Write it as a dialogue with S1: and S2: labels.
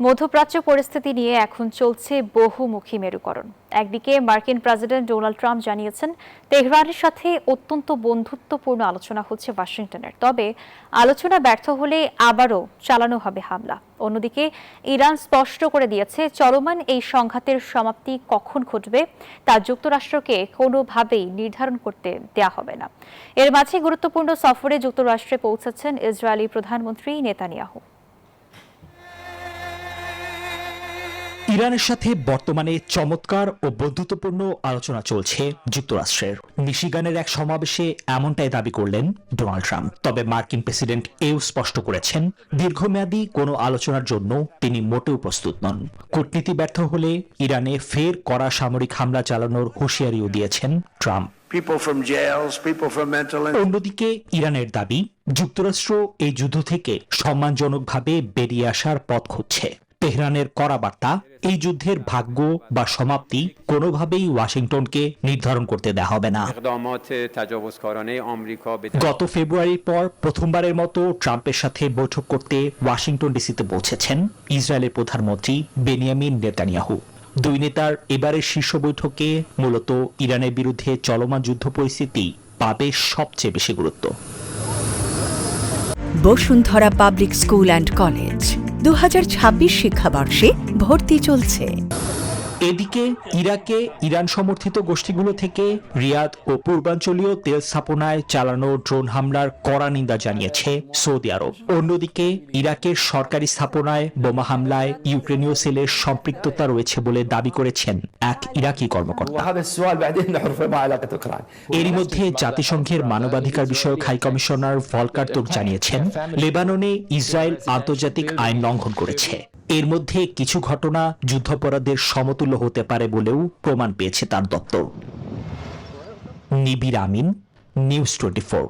S1: মধ্যপ্রাচ্য পরিস্থিতি নিয়ে এখন চলছে বহুমুখী মেরুকরণ। একদিকে মার্কিন প্রেসিডেন্ট ডোনাল্ড ট্রাম্প জানিয়েছেন তেহরানের সাথে অত্যন্ত বন্ধুত্বপূর্ণ আলোচনা হচ্ছে ওয়াশিংটনের, তবে আলোচনা ব্যর্থ হলে আবারও চালানো হবে হামলা। অন্যদিকে ইরান স্পষ্ট করে দিয়েছে চলমান এই সংঘাতের সমাপ্তি কখন ঘটবে তা যুক্তরাষ্ট্রকে কোনোভাবেই নির্ধারণ করতে দেয়া হবে না। এর মাঝে গুরুত্বপূর্ণ সফরে যুক্তরাষ্ট্রে পৌঁছেছেন ইসরায়েলি প্রধানমন্ত্রী নেতানিয়াহু।
S2: ইরানের সাথে বর্তমানে চমৎকার ও বন্ধুত্বপূর্ণ আলোচনা চলছে যুক্তরাষ্ট্রের। মিশিগানের এক সমাবেশে এমনটাই দাবি করলেন ডোনাল্ড ট্রাম্প। তবে মার্কিন প্রেসিডেন্ট এও স্পষ্ট করেছেন দীর্ঘমেয়াদী কোনো আলোচনার জন্য তিনি মোটেও প্রস্তুত নন। কূটনীতি ব্যর্থ হলে ইরানে ফের কড়া সামরিক হামলা চালানোর হুঁশিয়ারিও দিয়েছেন ট্রাম্প। অন্যদিকে ইরানের দাবি যুক্তরাষ্ট্র এই যুদ্ধ থেকে সম্মানজনকভাবে বেরিয়ে আসার পথ খুঁজছে। তেহরানের কড়া বার্তা, এই যুদ্ধের ভাগ্য বা সমাপ্তি কোনোভাবেই ওয়াশিংটনকে নির্ধারণ করতে দেওয়া হবে না। গত ফেব্রুয়ারির পর প্রথমবারের মতো ট্রাম্পের সাথে বৈঠক করতে ওয়াশিংটন ডিসিতে পৌঁছেছেন ইসরায়েলের প্রধানমন্ত্রী বেনিয়ামিন নেতানিয়াহু। দুই নেতার এবারের শীর্ষ বৈঠকে মূলত ইরানের বিরুদ্ধে চলমান যুদ্ধ পরিস্থিতি পাবে সবচেয়ে বেশি গুরুত্ব।
S3: Bashundhara public school and college 2026 শিক্ষাবর্ষে ভর্তি চলছে।
S2: এদিকে ইরাকে ইরান সমর্থিত গোষ্ঠীগুলো থেকে রিয়াদ ও পূর্বাঞ্চলীয় তেল স্থাপনায় চালানো ড্রোন হামলার কড়া নিন্দা জানিয়েছে সৌদি আরব। অন্যদিকে ইরাকের সরকারি স্থাপনায় বোমা হামলায় ইউক্রেনীয় সেলের সম্পৃক্ততা রয়েছে বলে দাবি করেছেন এক ইরাকি কর্মকর্তা। এরই মধ্যে জাতিসংঘের মানবাধিকার বিষয়ক হাই কমিশনার ভলকার তুর্ক জানিয়েছেন লেবাননে ইসরায়েল আন্তর্জাতিক আইন লঙ্ঘন করেছে। এর মধ্যে কিছু ঘটনা যুদ্ধাপরাধের সমতুল্য হতে পারে বলেও প্রমাণ পেয়েছে তার দপ্তর। নিবির আমিন, নিউজ 24।